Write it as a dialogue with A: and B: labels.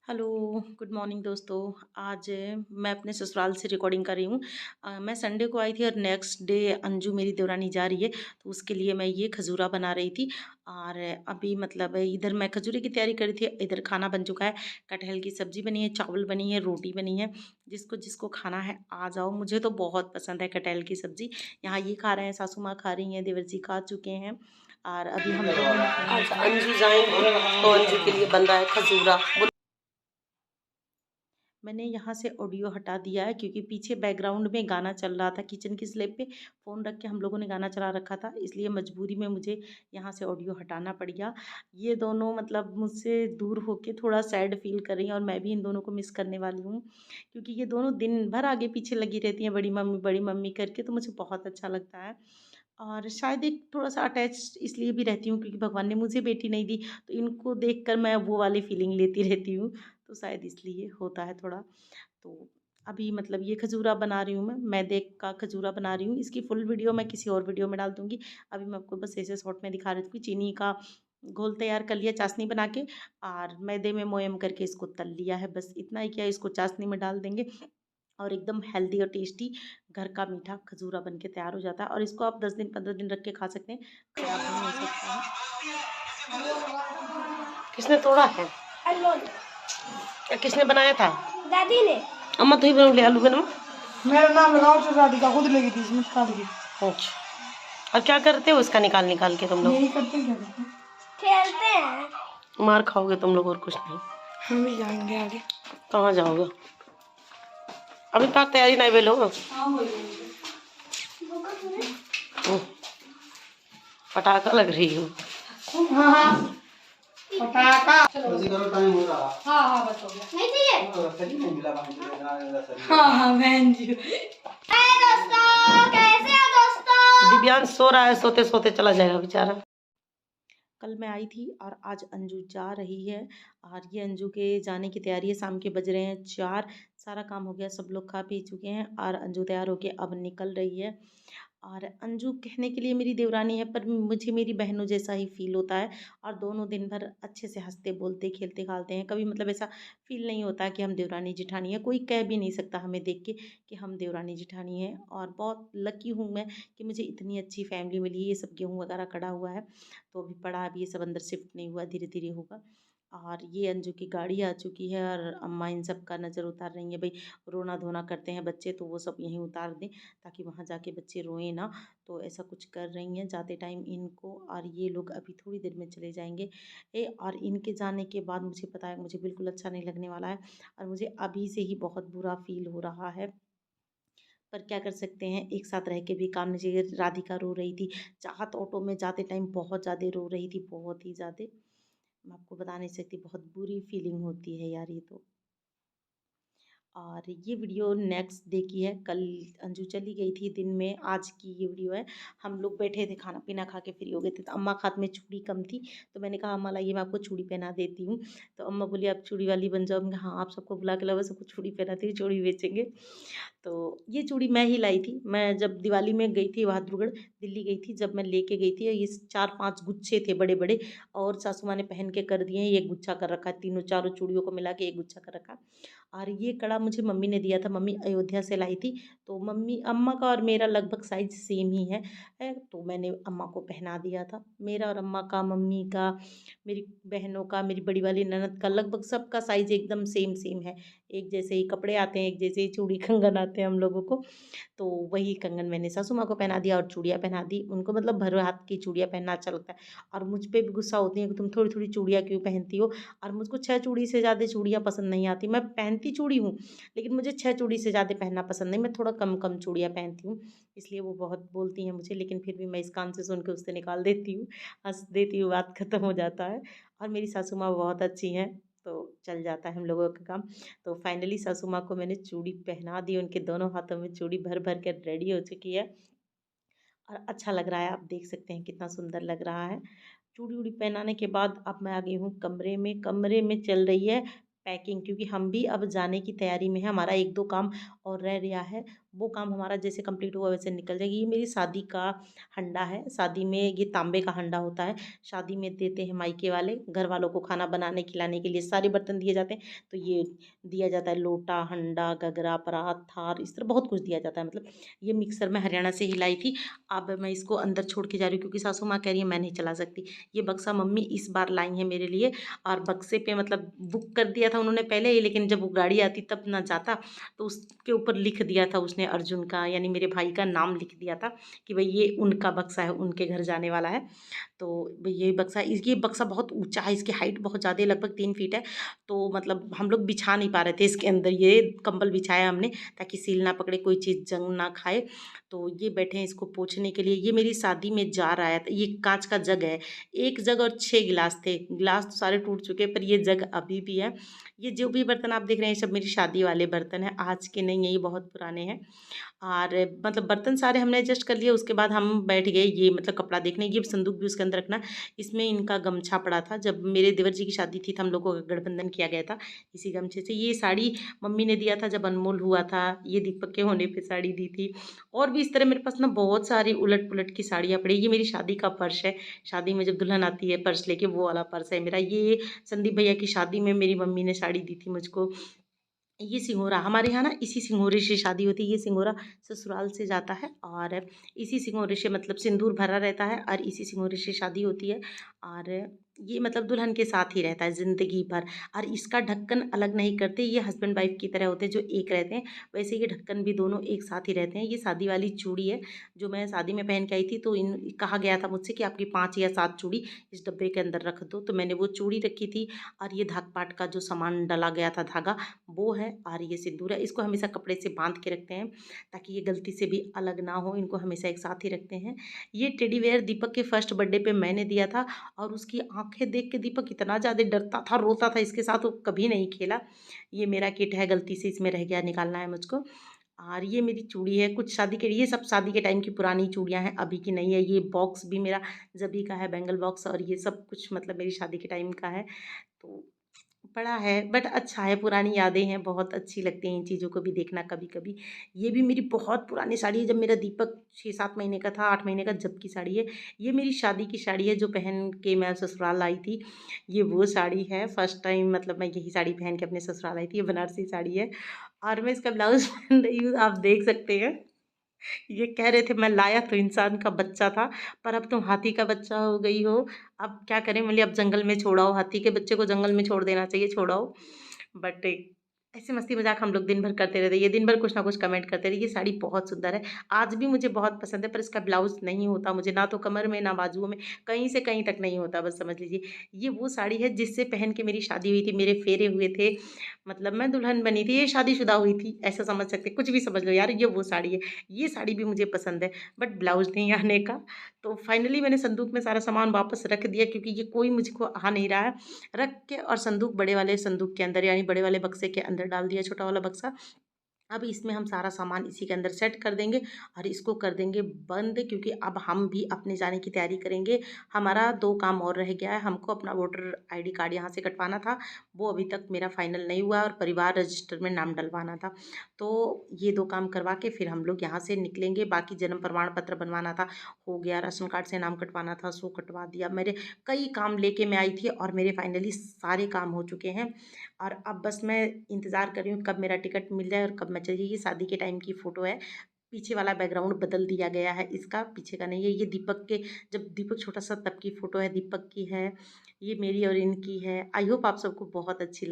A: Hello, good morning दोस्तों। आज मैं अपने ससुराल से रिकॉर्डिंग कर रही हूँ। मैं संडे को आई थी और नेक्स्ट डे अंजू मेरी देवरानी जा रही है, तो उसके लिए मैं ये खजूरा बना रही थी। और अभी मतलब इधर मैं खजूरे की तैयारी कर रही थी, इधर खाना बन चुका है। कटहल की सब्जी बनी है, चावल बनी है, रोटी बनी है। जिसको जिसको खाना है आ जाओ, मुझे तो बहुत पसंद है कटहल की सब्जी। यहाँ ये खा रहे हैं, सासू माँ खा रही हैं, देवर जी खा चुके हैं और अभी हम दोनों निकलेंगे। आज अंजू जाएंगे तो अंजू के लिए बन रहा है खजूरा। मैंने यहाँ से ऑडियो हटा दिया है क्योंकि पीछे बैकग्राउंड में गाना चल रहा था। किचन की स्लैब पे फ़ोन रख के हम लोगों ने गाना चला रखा था, इसलिए मजबूरी में मुझे यहाँ से ऑडियो हटाना पड़ गया। ये दोनों मतलब मुझसे दूर होके थोड़ा सैड फील कर रही हैं और मैं भी इन दोनों को मिस करने वाली हूँ, क्योंकि ये दोनों दिन भर आगे पीछे लगी रहती हैं बड़ी मम्मी करके, तो मुझे बहुत अच्छा लगता है। और शायद एक थोड़ा-सा अटैच इसलिए भी रहती हूँ क्योंकि भगवान ने मुझे बेटी नहीं दी, तो इनको देखकर मैं वो वाली फीलिंग लेती रहती हूँ, तो शायद इसलिए होता है थोड़ा। तो अभी मतलब ये खजूरा बना रही हूँ मैं, मैदे का खजूरा बना रही हूँ। इसकी फुल वीडियो मैं किसी और वीडियो में डाल दूँगी। अभी मैं आपको बस ऐसे शॉर्ट में दिखा रही थी कि चीनी का घोल तैयार कर लिया चाशनी बना के और मैदे में मोयम करके इसको तल लिया है। बस इतना ही किया है, इसको चाशनी में डाल देंगे और एकदम हेल्दी और टेस्टी घर का मीठा खजूरा बन के तैयार हो जाता है और इसको आप 10 दिन 15 दिन रख के खा सकते हैं, खराब नहीं हो सकता है। किसने तोड़ा है? किसने बनाया था? दादी ने। अम्मा तू ही बना ले आलू बना।
B: मेरा नाम लगाओ तो राधिका खुद लगी थी इसमें काट के।
A: अच्छा, और क्या करते हो इसका निकाल निकाल के तुम लोग?
B: यही करते हैं, क्या करते हैं?
A: खेलते हैं। मार खाओगे तुम लोग और कुछ नहीं।
B: हम भी जाएंगे आगे।
A: कहाँ जाओगे? अभी तक तैयारी नहीं बेलो। पटाखा लग रही हो।
B: हाँ हाँ पटाखा। करो टाइम हो रहा। हाँ हाँ बस हो गया। नहीं चाहिए। हाँ हाँ बहन जी।
A: दोस्तों कैसे हो दोस्तों? दिव्यांश सो रहा है, सोते सोते चला जाएगा बेचारा। कल मैं आई थी और आज अंजू जा रही है और ये अंजू के जाने की तैयारी है। शाम के बज रहे हैं 4। सारा काम हो गया, सब लोग खा पी चुके हैं और अंजू तैयार होके अब निकल रही है। और अंजू कहने के लिए मेरी देवरानी है, पर मुझे मेरी बहनों जैसा ही फील होता है और दोनों दिन भर अच्छे से हंसते बोलते खेलते खालते हैं। कभी मतलब ऐसा फील नहीं होता कि हम देवरानी जिठानी है। कोई कह भी नहीं सकता हमें देख के कि हम देवरानी जिठानी हैं। और बहुत लकी हूँ मैं कि मुझे इतनी अच्छी फैमिली मिली है। ये सब गेहूँ वगैरह कड़ा हुआ है, तो अभी पड़ा, अभी ये सब अंदर शिफ्ट नहीं हुआ, धीरे धीरे होगा। और ये अंजू की गाड़ी आ चुकी है और अम्मा इन सब का नज़र उतार रही हैं। भाई रोना धोना करते हैं बच्चे तो वो सब यहीं उतार दें ताकि वहाँ जाके बच्चे रोएं ना, तो ऐसा कुछ कर रही हैं जाते टाइम इनको। और ये लोग अभी थोड़ी देर में चले जाएंगे और इनके जाने के बाद मुझे पता है मुझे बिल्कुल अच्छा नहीं लगने वाला है और मुझे अभी से ही बहुत बुरा फील हो रहा है। पर क्या कर सकते हैं, एक साथ रह के भी काम नहीं चाहिए। राधिका रो रही थी, चाहत ऑटो में जाते टाइम बहुत ज़्यादा रो रही थी, बहुत ही ज़्यादा। मैं आपको बता नहीं सकती, बहुत बुरी फीलिंग होती है यार ये तो। और ये वीडियो नेक्स्ट डे की है। कल अंजू चली गई थी दिन में, आज की ये वीडियो है। हम लोग बैठे थे खाना पीना खा के फ्री हो गए थे, तो अम्मा के हाथ में चूड़ी कम थी, तो मैंने कहा अम्मा लाइए मैं आपको चूड़ी पहना देती हूँ। तो अम्मा बोली आप चूड़ी वाली बन जाओ। मैं कहा, हाँ आप सबको बुला के लाओ, सबको चूड़ी पहनाती हूँ, चूड़ी बेचेंगे। तो ये चूड़ी मैं ही लाई थी। मैं जब दिवाली में गई थी बहादुरगढ़ दिल्ली गई थी, जब मैं लेके गई थी, ये 4-5 गुच्छे थे बड़े बड़े और सासू माँ ने पहन के कर दिए हैं। ये गुच्छा कर रखा है, तीनों चारों चूड़ियों को मिला के एक गुच्छा कर रखा। और ये कड़ा मुझे मम्मी ने दिया था, मम्मी अयोध्या से लाई थी। तो मम्मी अम्मा का और मेरा लगभग साइज सेम ही है, तो मैंने अम्मा को पहना दिया था। मेरा और अम्मा का, मम्मी का, मेरी बहनों का, मेरी बड़ी वाली ननद का, लगभग सबका साइज एकदम सेम सेम है। एक जैसे ही कपड़े आते हैं, एक जैसे ही चूड़ी कंगन आते हैं हम लोगों को। तो वही कंगन मैंने सासू माँ को पहना दिया और चूड़ियाँ पहना दी उनको। मतलब भर हाथ की चूड़ियाँ पहनना अच्छा लगता है। और मुझ पे भी गुस्सा होती है कि तुम थोड़ी थोड़ी चूड़ियाँ क्यों पहनती हो। और मुझको 6 चूड़ी से ज़्यादा चूड़ियाँ पसंद नहीं आती। मैं पहनती चूड़ी हूँ, लेकिन मुझे 6 चूड़ी से ज़्यादा पहनना पसंद नहीं। मैं थोड़ा कम कम चूड़ियाँ पहनती हूँ, इसलिए वो बहुत बोलती हैं मुझे, लेकिन फिर भी मैं इस कान से सुन के उससे निकाल देती हूँ, हंस देती हूँ, बात खत्म हो जाता है। और मेरी सासू माँ बहुत अच्छी हैं, तो चल जाता है हम लोगों का काम। तो फाइनली सासू माँ को मैंने चूड़ी पहना दी, उनके दोनों हाथों में चूड़ी भर भर के रेडी हो चुकी है और अच्छा लग रहा है। आप देख सकते हैं कितना सुंदर लग रहा है। चूड़ी उड़ी पहनाने के बाद अब मैं आ गई हूँ कमरे में। कमरे में चल रही है पैकिंग, क्योंकि हम भी अब जाने की तैयारी में है। हमारा 1-2 काम और रह गया है वो काम हमारा जैसे कंप्लीट हुआ वैसे निकल जाएगी। ये मेरी शादी का हंडा है। शादी में ये तांबे का हंडा होता है, शादी में देते हैं मायके वाले, घर वालों को खाना बनाने खिलाने के लिए सारे बर्तन दिए जाते हैं। तो ये दिया जाता है, लोटा, हंडा, गगरा, परात, थार, इस तरह बहुत कुछ दिया जाता है। मतलब ये मिक्सर मैं हरियाणा से ही लाई थी। अब मैं इसको अंदर छोड़ के जा रही हूँ क्योंकि सासू माँ कह रही है मैं नहीं चला सकती। ये बक्सा मम्मी इस बार लाई है मेरे लिए, और बक्से पे मतलब बुक कर दिया था उन्होंने पहले ही, लेकिन जब वो गाड़ी आती तब ना जाता, तो उसके ऊपर लिख दिया था उसने, अर्जुन का यानी मेरे भाई का नाम लिख दिया था कि भाई ये उनका बक्सा है, उनके घर जाने वाला है। तो ये बक्सा, ये बक्सा बहुत ऊंचा है, इसकी हाइट बहुत ज़्यादा है, लगभग 3 फीट है। तो मतलब हम लोग बिछा नहीं पा रहे थे इसके अंदर, ये कंबल बिछाया हमने ताकि सील ना पकड़े, कोई चीज़ जंग ना खाए। तो ये बैठे हैं इसको पोंछने के लिए। ये मेरी शादी में जार आया था। ये कांच का जग है, 1 जग और 6 गिलास थे। गिलास तो सारे टूट चुके हैं पर ये जग अभी भी है। ये जो भी बर्तन आप देख रहे हैं सब मेरी शादी वाले बर्तन हैं, आज के नहीं है, ये बहुत पुराने हैं। और मतलब बर्तन सारे हमने एडजस्ट कर लिए। उसके बाद हम बैठ गए ये मतलब कपड़ा देखने। ये संदूक भी उसके अंदर रखना, इसमें इनका गमछा पड़ा था। जब मेरे देवर जी की शादी थी तो हम लोग को गठबंधन किया गया था इसी गमछे से। ये साड़ी मम्मी ने दिया था जब अनमोल हुआ था, ये दीपक के होने पे साड़ी दी थी। और भी इस तरह मेरे पास ना बहुत सारी उलट पुलट की साड़ियाँ पड़ी। ये मेरी शादी का पर्स है, शादी में जब दुल्हन आती है पर्स लेके, वो वाला पर्स है मेरा। ये संदीप भैया की शादी में मेरी मम्मी ने साड़ी दी थी मुझको। ये सिंघोरा हमारे यहाँ ना इसी सिंघोरे से शादी होती है। ये सिंघोरा ससुराल से जाता है और इसी सिंघोरे से मतलब सिंदूर भरा रहता है और इसी सिंघोरे से शादी होती है। और ये मतलब दुल्हन के साथ ही रहता है ज़िंदगी भर। और इसका ढक्कन अलग नहीं करते, ये हस्बैंड वाइफ की तरह होते हैं जो एक रहते हैं, वैसे ये ढक्कन भी दोनों एक साथ ही रहते हैं। ये शादी वाली चूड़ी है जो मैं शादी में पहन के आई थी। तो इन कहा गया था मुझसे कि आपकी 5 या 7 चूड़ी इस डब्बे के अंदर रख दो, तो मैंने वो चूड़ी रखी थी। और ये धाग पाट का जो सामान डाला गया था धागा, वो है। और ये सिंदूर है, इसको हमेशा कपड़े से बांध के रखते हैं ताकि ये गलती से भी अलग ना हो, इनको हमेशा एक साथ ही रखते हैं। ये टेडी बेयर दीपक के फर्स्ट बर्थडे पे मैंने दिया था और उसकी आंखें देख के दीपक इतना ज़्यादा डरता था, रोता था, इसके साथ वो कभी नहीं खेला। ये मेरा किट है, गलती से इसमें रह गया, निकालना है मुझको। और ये मेरी चूड़ी है, कुछ शादी के, ये सब शादी के टाइम की पुरानी चूड़ियाँ हैं, अभी की नहीं है। ये बॉक्स भी मेरा जबी का है, बैंगल बॉक्स, और ये सब कुछ मतलब मेरी शादी के टाइम का है। तो बड़ा है बट अच्छा है, पुरानी यादें हैं, बहुत अच्छी लगती हैं इन चीज़ों को भी देखना कभी कभी। ये भी मेरी बहुत पुरानी साड़ी है, जब मेरा दीपक 6-7 महीने का था, 8 महीने का, जब की साड़ी है। ये मेरी शादी की साड़ी है जो पहन के मैं ससुराल आई थी। ये वो साड़ी है, फर्स्ट टाइम मतलब मैं यही साड़ी पहन के अपने ससुराल आई थी। ये बनारसी साड़ी है और मैं इसका ब्लाउज पहन रही हूँ, आप देख सकते हैं। ये कह रहे थे मैं लाया तो इंसान का बच्चा था, पर अब तुम हाथी का बच्चा हो गई हो। अब क्या करें, बोले अब जंगल में छोड़ाओ, हाथी के बच्चे को जंगल में छोड़ देना चाहिए, छोड़ाओ। बट ऐसे मस्ती मजाक हम लोग दिन भर करते रहते, ये दिन भर कुछ ना कुछ कमेंट करते रहे। ये साड़ी बहुत सुंदर है, आज भी मुझे बहुत पसंद है, पर इसका ब्लाउज नहीं होता मुझे, ना तो कमर में ना बाजुओं में, कहीं से कहीं तक नहीं होता, बस समझ लीजिए। ये वो साड़ी है जिससे पहन के मेरी शादी हुई थी, मेरे फेरे हुए थे, मतलब मैं दुल्हन बनी थी, ये शादीशुदा हुई थी, ऐसा समझ सकते, कुछ भी समझ लो यार, ये वो साड़ी है। ये साड़ी भी मुझे पसंद है बट ब्लाउज नहीं आने का। तो फाइनली मैंने संदूक में सारा सामान वापस रख दिया क्योंकि ये कोई मुझको आ नहीं रहा है। रख के और संदूक, बड़े वाले संदूक के अंदर यानी बड़े वाले बक्से के अंदर डाल दिया छोटा वाला बक्सा। अब इसमें हम सारा सामान इसी के अंदर सेट कर देंगे और इसको कर देंगे बंद, क्योंकि अब हम भी अपने जाने की तैयारी करेंगे। हमारा 2 काम और रह गया है, हमको अपना वोटर आईडी कार्ड यहाँ से कटवाना था, वो अभी तक मेरा फाइनल नहीं हुआ, और परिवार रजिस्टर में नाम डलवाना था। तो ये 2 काम करवा के फिर हम लोग यहाँ से निकलेंगे। बाकी जन्म प्रमाण पत्र बनवाना था, हो गया। राशन कार्ड से नाम कटवाना था, सो कटवा दिया। मेरे कई काम लेके मैं आई थी और मेरे फाइनली सारे काम हो चुके हैं। और अब बस मैं इंतज़ार कर रही हूँ कब मेरा टिकट मिल जाए और कब मैं चली। ये शादी के टाइम की फ़ोटो है, पीछे वाला बैकग्राउंड बदल दिया गया है, इसका पीछे का नहीं है। ये दीपक के, जब दीपक छोटा सा तब की फ़ोटो है, दीपक की है। ये मेरी और इनकी है। आई होप आप सबको बहुत अच्छी लगी।